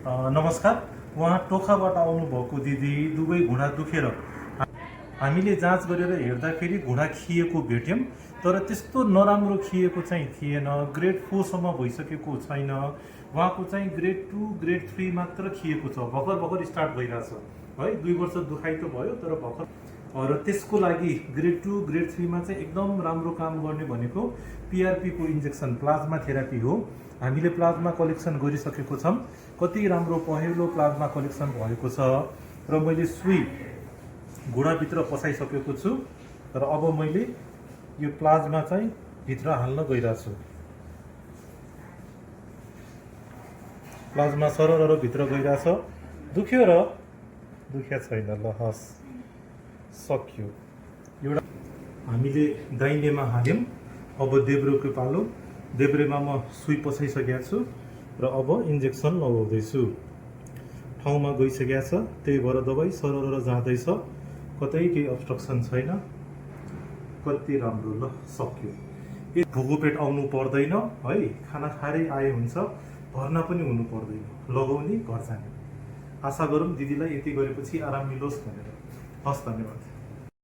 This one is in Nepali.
नमस्कार। उहाँ टोखाबाट आउनुभएको दिदी दुवै घुँडा दुखेर हामीले जाँच गरेर हेर्दाखेरि घुँडा खिएको भेट्यौँ, तर त्यस्तो नराम्रो खिएको चाहिँ थिएन। ग्रेड 4 सम्म भइसकेको छैन। उहाँको चाहिँ ग्रेड 2 ग्रेड 3 मात्र खिएको छ। भर्खर भर्खर स्टार्ट भइरहेछ है। 2 वर्ष दुखाइ त भयो, तर भर्खर। र त्यसको लागि ग्रेड 2 ग्रेड 3 मा चाहिँ एकदम राम्रो काम गर्ने भनेको PRP को इन्जेक्सन, प्लाज्मा थेरापी हो। हामीले प्लाज्मा कलेक्सन गरिसकेको छौँ। कति राम्रो पहेँलो प्लाज्मा कलेक्सन भएको छ र मैले सुई घुँडाभित्र पसाइसकेको छु र अब मैले यो प्लाज्मा चाहिँ भित्र हाल्न गइरहेको छु। प्लाज्मा सरर भित्र गइरहेछ। दुख्यो र दुख्या छैन। ल हस्, सक्यो। एउटा हामीले दाहिनेमा हाल्यौँ। अब देब्रेको पालो। देब्रेमा म सुई पसाइसकेको छु र अब इन्जेक्सन लगाउँदैछु। ठाउँमा गइसकेको छ, त्यही भएर दबाई सरर जाँदैछ। कतै केही अब्स्ट्रक्सन छैन। कति राम्रो। ल सक्यो। भोको पेट आउनु पर्दैन है। खाना खाएरै आए हुन्छ, भर्ना पनि हुनु पर्दैन। लगाउने घर जाने। आशा गरौँ दिदीलाई यति गरेपछि आराम मिलोस् भनेर। हस्, धन्यवाद।